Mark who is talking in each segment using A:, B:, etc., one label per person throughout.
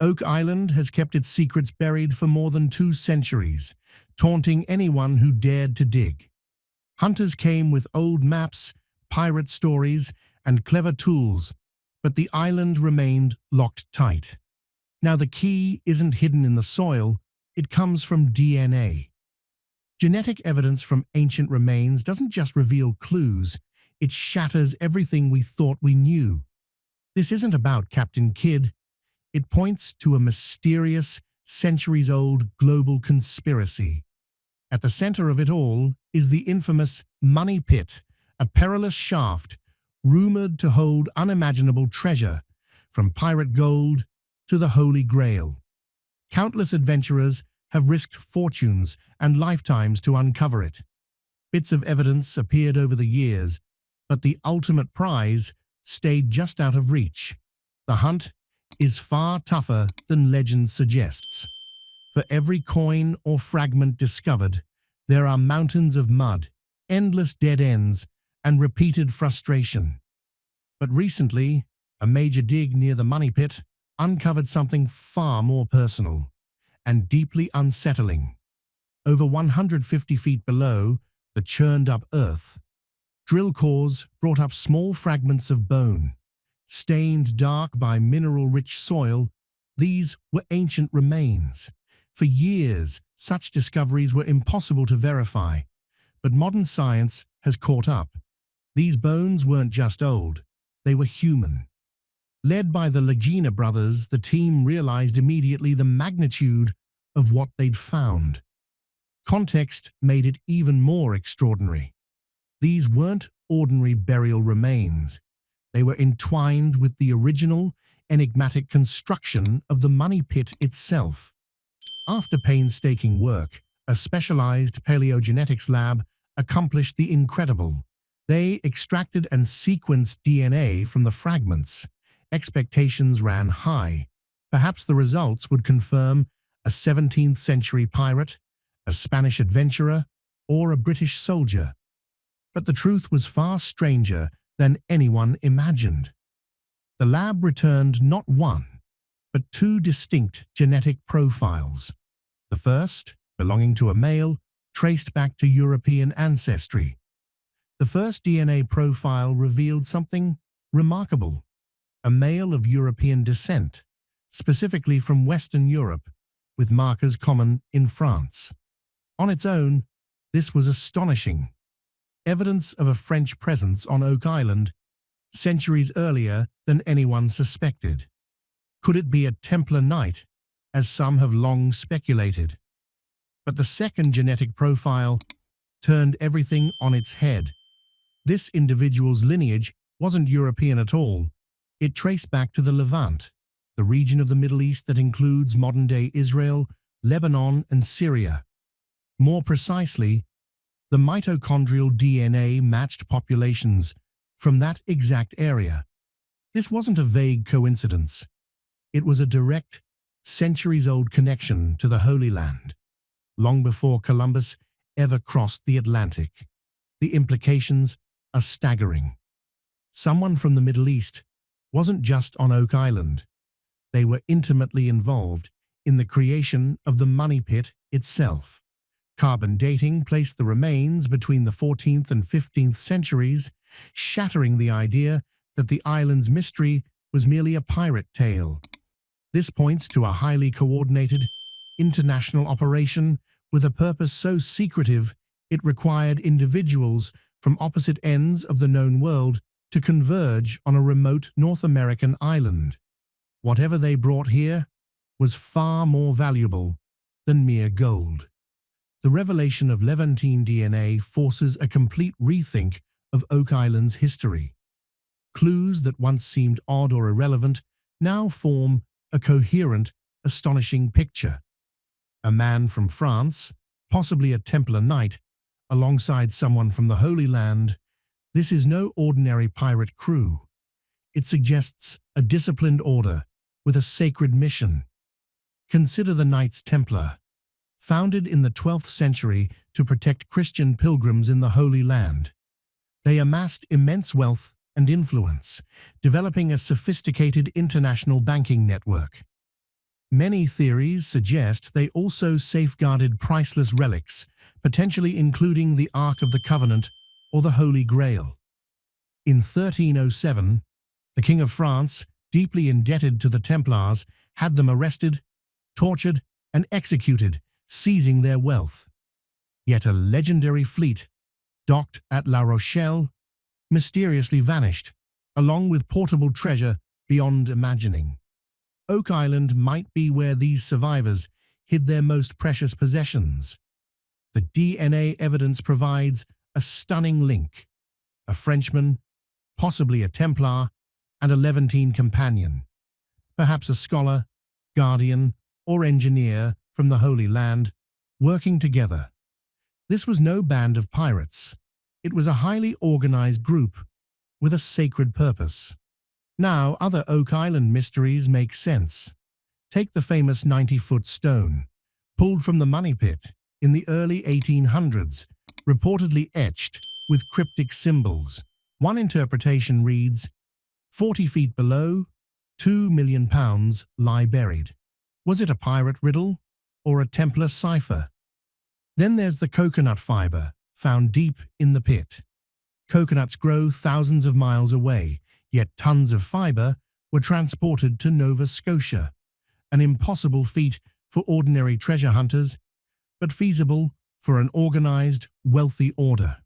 A: Oak Island has kept its secrets buried for more than 2 centuries, taunting anyone who dared to dig. Hunters came with old maps, pirate stories, and clever tools, but the island remained locked tight. Now the key isn't hidden in the soil, it comes from DNA. Genetic evidence from ancient remains doesn't just reveal clues, it shatters everything we thought we knew. This isn't about Captain Kidd. It points to a mysterious, centuries-old global conspiracy. At the center of it all is the infamous Money Pit, a perilous shaft rumored to hold unimaginable treasure, from pirate gold to the Holy Grail. Countless adventurers have risked fortunes and lifetimes to uncover it. Bits of evidence appeared over the years, but the ultimate prize stayed just out of reach. The hunt is far tougher than legend suggests. For every coin or fragment discovered, there are mountains of mud, endless dead ends, and repeated frustration. But recently, a major dig near the Money Pit uncovered something far more personal and deeply unsettling. Over 150 feet below the churned-up earth, drill cores brought up small fragments of bone. Stained dark by mineral-rich soil, these were ancient remains. For years, such discoveries were impossible to verify, but modern science has caught up. These bones weren't just old, they were human. Led by the Lagina brothers, the team realized immediately the magnitude of what they'd found. Context made it even more extraordinary. These weren't ordinary burial remains. They were entwined with the original, enigmatic construction of the Money Pit itself. After painstaking work, a specialized paleogenetics lab accomplished the incredible. They extracted and sequenced DNA from the fragments. Expectations ran high. Perhaps the results would confirm a 17th century pirate, a Spanish adventurer, or a British soldier. But the truth was far stranger than anyone imagined. The lab returned not one, but 2 distinct genetic profiles. The first, belonging to a male, traced back to European ancestry. The first DNA profile revealed something remarkable. A male of European descent, specifically from Western Europe, with markers common in France. On its own, this was astonishing. Evidence of a French presence on Oak Island, centuries earlier than anyone suspected. Could it be a Templar knight, as some have long speculated? But the second genetic profile turned everything on its head. This individual's lineage wasn't European at all. It traced back to the Levant, the region of the Middle East that includes modern-day Israel, Lebanon, and Syria. More precisely, the mitochondrial DNA matched populations from that exact area. This wasn't a vague coincidence. It was a direct, centuries-old connection to the Holy Land, long before Columbus ever crossed the Atlantic. The implications are staggering. Someone from the Middle East wasn't just on Oak Island. They were intimately involved in the creation of the Money Pit itself. Carbon dating placed the remains between the 14th and 15th centuries, shattering the idea that the island's mystery was merely a pirate tale. This points to a highly coordinated, international operation with a purpose so secretive it required individuals from opposite ends of the known world to converge on a remote North American island. Whatever they brought here was far more valuable than mere gold. The revelation of Levantine DNA forces a complete rethink of Oak Island's history. Clues that once seemed odd or irrelevant now form a coherent, astonishing picture. A man from France, possibly a Templar knight, alongside someone from the Holy Land. This is no ordinary pirate crew. It suggests a disciplined order with a sacred mission. Consider the Knights Templar, founded in the 12th century to protect Christian pilgrims in the Holy Land. They amassed immense wealth and influence, developing a sophisticated international banking network. Many theories suggest they also safeguarded priceless relics, potentially including the Ark of the Covenant or the Holy Grail. In 1307, the King of France, deeply indebted to the Templars, had them arrested, tortured, and executed, seizing their wealth. Yet a legendary fleet, docked at La Rochelle, mysteriously vanished, along with portable treasure beyond imagining. Oak Island might be where these survivors hid their most precious possessions. The DNA evidence provides a stunning link: a Frenchman, possibly a Templar, and a Levantine companion, perhaps a scholar, guardian, or engineer from the Holy Land, working together. This was no band of pirates. It was a highly organized group with a sacred purpose. Now, other Oak Island mysteries make sense. Take the famous 90-foot stone, pulled from the money pit in the early 1800s, reportedly etched with cryptic symbols. One interpretation reads, 40 feet below, £2 million lie buried. Was it a pirate riddle or a Templar cipher? Then there's the coconut fiber, found deep in the pit. Coconuts grow thousands of miles away, yet tons of fiber were transported to Nova Scotia. An impossible feat for ordinary treasure hunters, but feasible for an organized, wealthy order.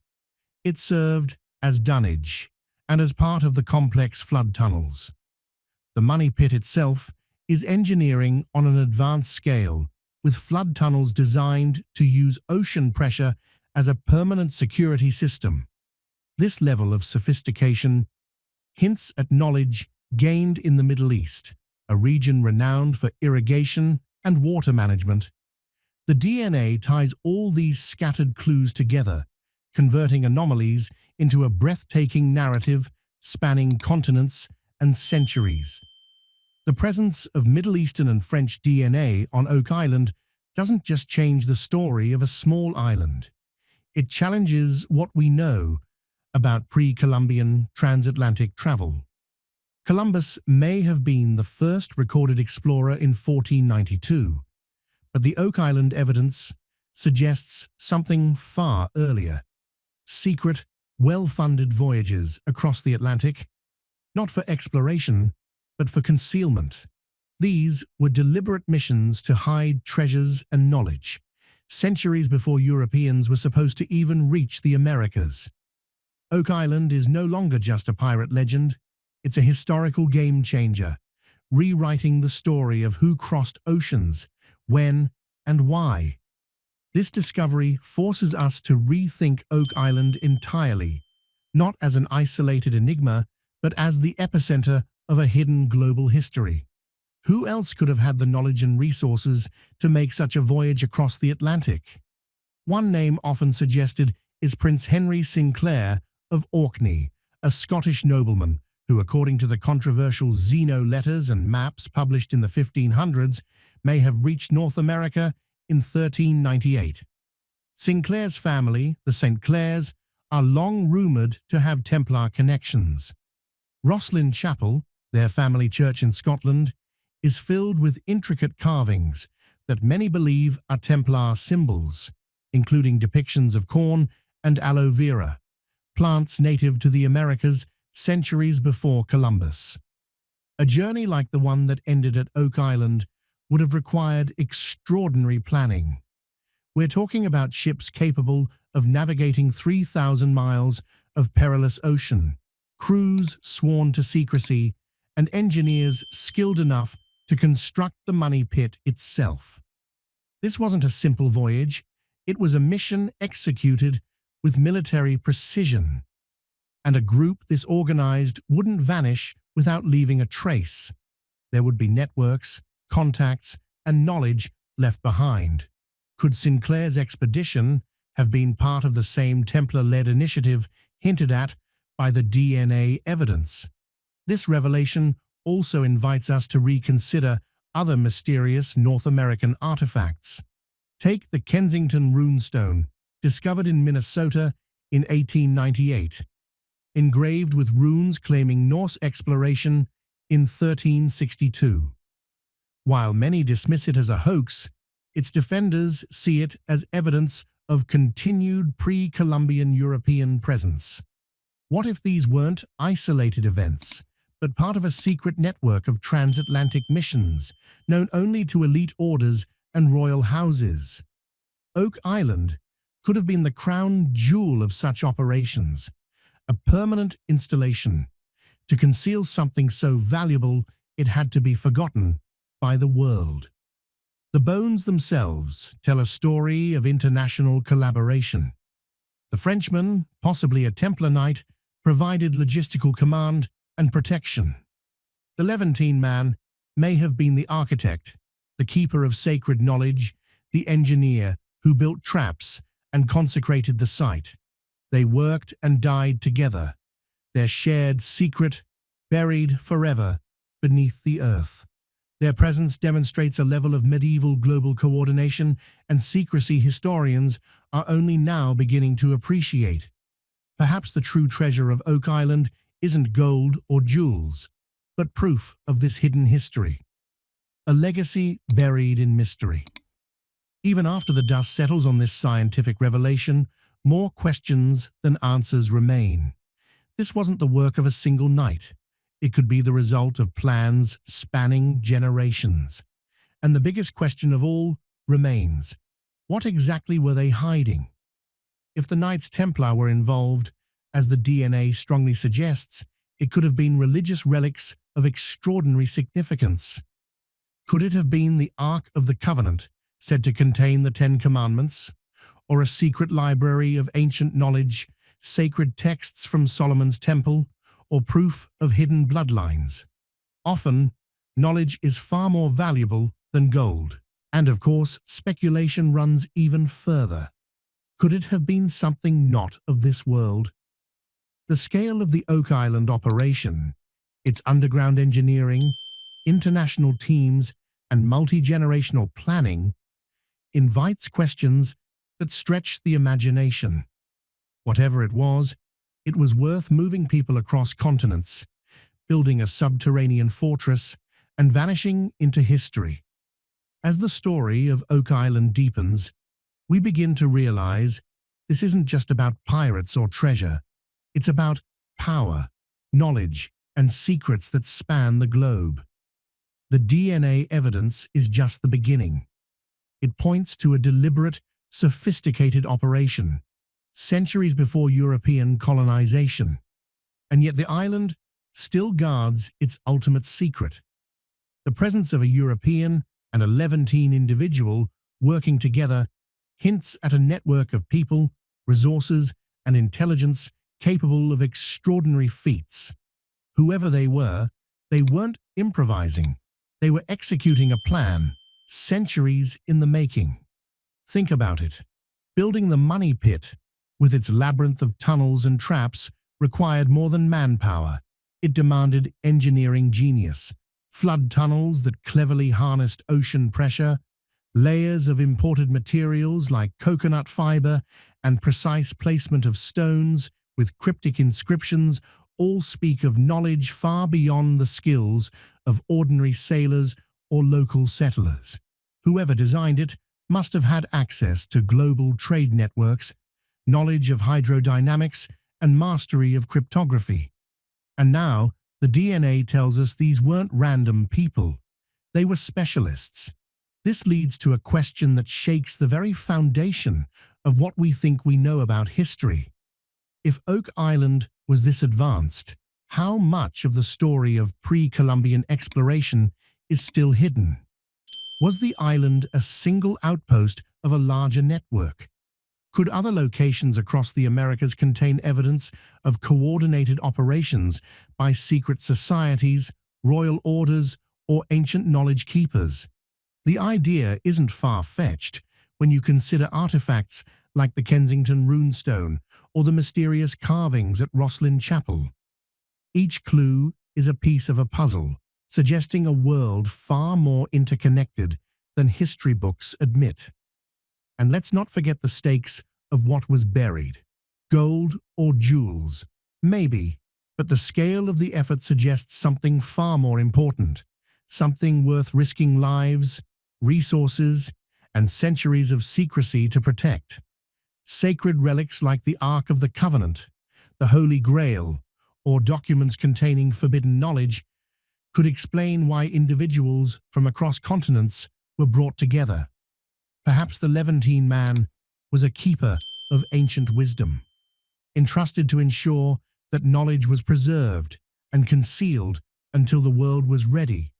A: It served as dunnage and as part of the complex flood tunnels. The money pit itself is engineering on an advanced scale, with flood tunnels designed to use ocean pressure as a permanent security system. This level of sophistication hints at knowledge gained in the Middle East, a region renowned for irrigation and water management. The DNA ties all these scattered clues together, converting anomalies into a breathtaking narrative spanning continents and centuries. The presence of Middle Eastern and French DNA on Oak Island doesn't just change the story of a small island. It challenges what we know about pre-Columbian transatlantic travel. Columbus may have been the first recorded explorer in 1492, but the Oak Island evidence suggests something far earlier. Secret, well-funded voyages across the Atlantic, not for exploration, but for concealment. These were deliberate missions to hide treasures and knowledge, centuries before Europeans were supposed to even reach the Americas. Oak Island is no longer just a pirate legend, it's a historical game changer, rewriting the story of who crossed oceans, when, and why. This discovery forces us to rethink Oak Island entirely, not as an isolated enigma, but as the epicenter of a hidden global history. Who else could have had the knowledge and resources to make such a voyage across the Atlantic? One name often suggested is Prince Henry Sinclair of Orkney, a Scottish nobleman who, according to the controversial Zeno letters and maps published in the 1500s, may have reached North America in 1398. Sinclair's family, the St. Clairs, are long rumored to have Templar connections. Rosslyn Chapel, their family church in Scotland, is filled with intricate carvings that many believe are Templar symbols, including depictions of corn and aloe vera, plants native to the Americas centuries before Columbus. A journey like the one that ended at Oak Island would have required extraordinary planning. We're talking about ships capable of navigating 3,000 miles of perilous ocean, crews sworn to secrecy, and engineers skilled enough to construct the money pit itself. This wasn't a simple voyage, it was a mission executed with military precision. And a group this organized wouldn't vanish without leaving a trace. There would be networks, contacts, and knowledge left behind. Could Sinclair's expedition have been part of the same Templar-led initiative hinted at by the DNA evidence? This revelation also invites us to reconsider other mysterious North American artifacts. Take the Kensington runestone, discovered in Minnesota in 1898, engraved with runes claiming Norse exploration in 1362. While many dismiss it as a hoax, its defenders see it as evidence of continued pre-Columbian European presence. What if these weren't isolated events, but part of a secret network of transatlantic missions, known only to elite orders and royal houses? Oak Island could have been the crown jewel of such operations, a permanent installation to conceal something so valuable it had to be forgotten by the world. The bones themselves tell a story of international collaboration. The Frenchman, possibly a Templar knight, provided logistical command and protection. The Levantine man may have been the architect, the keeper of sacred knowledge, the engineer who built traps and consecrated the site. They worked and died together, their shared secret buried forever beneath the earth. Their presence demonstrates a level of medieval global coordination and secrecy historians are only now beginning to appreciate. Perhaps the true treasure of Oak Island isn't gold or jewels, but proof of this hidden history. A legacy buried in mystery. Even after the dust settles on this scientific revelation, more questions than answers remain. This wasn't the work of a single night. It could be the result of plans spanning generations. And the biggest question of all remains, what exactly were they hiding? If the Knights Templar were involved, as the DNA strongly suggests, it could have been religious relics of extraordinary significance. Could it have been the Ark of the Covenant, said to contain the Ten Commandments, or a secret library of ancient knowledge, sacred texts from Solomon's Temple, or proof of hidden bloodlines? Often, knowledge is far more valuable than gold. And of course, speculation runs even further. Could it have been something not of this world? The scale of the Oak Island operation, its underground engineering, international teams, and multi-generational planning invites questions that stretch the imagination. Whatever it was worth moving people across continents, building a subterranean fortress, and vanishing into history. As the story of Oak Island deepens, we begin to realize this isn't just about pirates or treasure. It's about power, knowledge, and secrets that span the globe. The DNA evidence is just the beginning. It points to a deliberate, sophisticated operation, centuries before European colonization. And yet the island still guards its ultimate secret. The presence of a European and a Levantine individual working together hints at a network of people, resources, and intelligence capable of extraordinary feats. Whoever they weren't improvising. They were executing a plan, centuries in the making. Think about it. Building the money pit, with its labyrinth of tunnels and traps, required more than manpower. It demanded engineering genius, flood tunnels that cleverly harnessed ocean pressure, layers of imported materials like coconut fiber, and precise placement of stones with cryptic inscriptions all speak of knowledge far beyond the skills of ordinary sailors or local settlers. Whoever designed it must have had access to global trade networks, knowledge of hydrodynamics, and mastery of cryptography. And now, the DNA tells us these weren't random people. They were specialists. This leads to a question that shakes the very foundation of what we think we know about history. If Oak Island was this advanced, how much of the story of pre-Columbian exploration is still hidden? Was the island a single outpost of a larger network? Could other locations across the Americas contain evidence of coordinated operations by secret societies, royal orders, or ancient knowledge keepers? The idea isn't far-fetched when you consider artifacts like the Kensington runestone or the mysterious carvings at Rosslyn Chapel. Each clue is a piece of a puzzle, suggesting a world far more interconnected than history books admit. And let's not forget the stakes of what was buried. Gold or jewels? Maybe, but the scale of the effort suggests something far more important. something worth risking lives, resources, and centuries of secrecy to protect. Sacred relics like the Ark of the Covenant, the Holy Grail, or documents containing forbidden knowledge could explain why individuals from across continents were brought together. Perhaps the Levantine man was a keeper of ancient wisdom, entrusted to ensure that knowledge was preserved and concealed until the world was ready,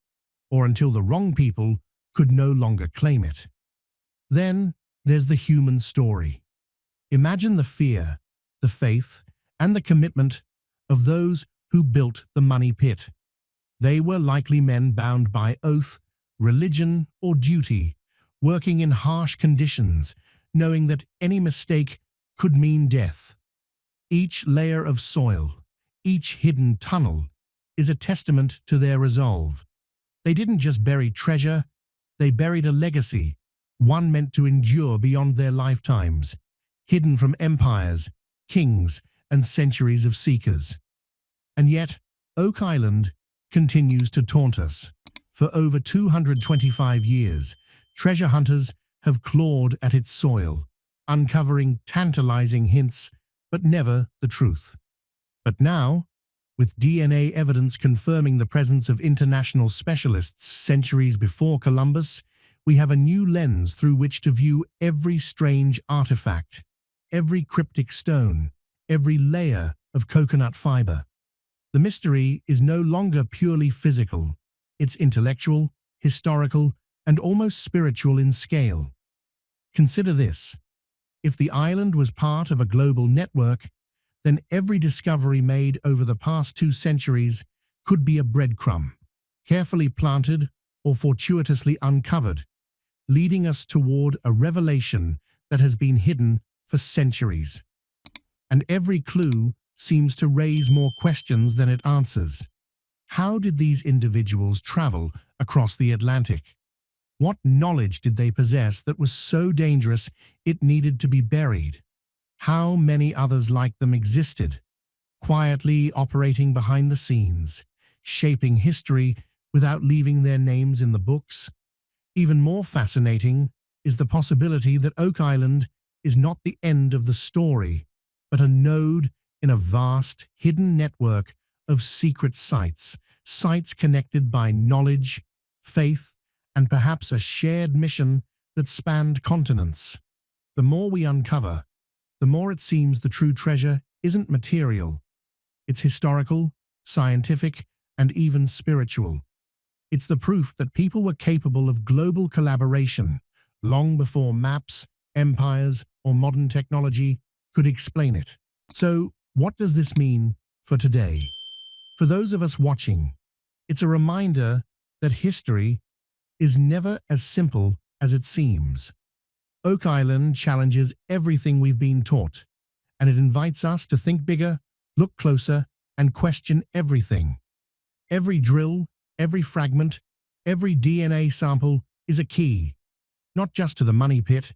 A: or until the wrong people could no longer claim it. Then there's the human story. Imagine the fear, the faith, and the commitment of those who built the money pit. They were likely men bound by oath, religion, or duty, working in harsh conditions, knowing that any mistake could mean death. Each layer of soil, each hidden tunnel, is a testament to their resolve. They didn't just bury treasure, they buried a legacy, one meant to endure beyond their lifetimes, hidden from empires, kings, and centuries of seekers. And yet, Oak Island continues to taunt us. For over 225 years, treasure hunters have clawed at its soil, uncovering tantalizing hints, but never the truth. But now, with DNA evidence confirming the presence of international specialists centuries before Columbus, we have a new lens through which to view every strange artifact, every cryptic stone, every layer of coconut fiber. The mystery is no longer purely physical. It's intellectual, historical, and almost spiritual in scale. Consider this. If the island was part of a global network, then every discovery made over the past 2 centuries could be a breadcrumb, carefully planted or fortuitously uncovered, leading us toward a revelation that has been hidden for centuries. And every clue seems to raise more questions than it answers. How did these individuals travel across the Atlantic? What knowledge did they possess that was so dangerous it needed to be buried? How many others like them existed, quietly operating behind the scenes, shaping history without leaving their names in the books? Even more fascinating is the possibility that Oak Island is not the end of the story, but a node in a vast, hidden network of secret sites connected by knowledge, faith, and perhaps a shared mission that spanned continents. The more we uncover, the more it seems the true treasure isn't material. It's historical, scientific, and even spiritual. It's the proof that people were capable of global collaboration long before maps, empires, or modern technology could explain it. So, what does this mean for today? For those of us watching, it's a reminder that history is never as simple as it seems. Oak Island challenges everything we've been taught, and it invites us to think bigger, look closer, and question everything. Every drill, every fragment, every DNA sample is a key, not just to the money pit,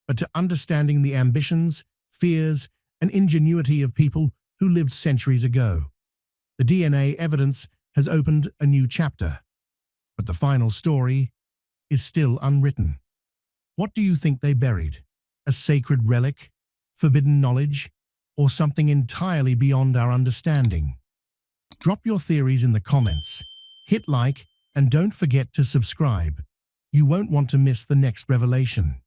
A: but to understanding the ambitions, fears, and ingenuity of people who lived centuries ago. The DNA evidence has opened a new chapter, but the final story is still unwritten. What do you think they buried? A sacred relic, forbidden knowledge, or something entirely beyond our understanding? Drop your theories in the comments, hit like, and don't forget to subscribe. You won't want to miss the next revelation.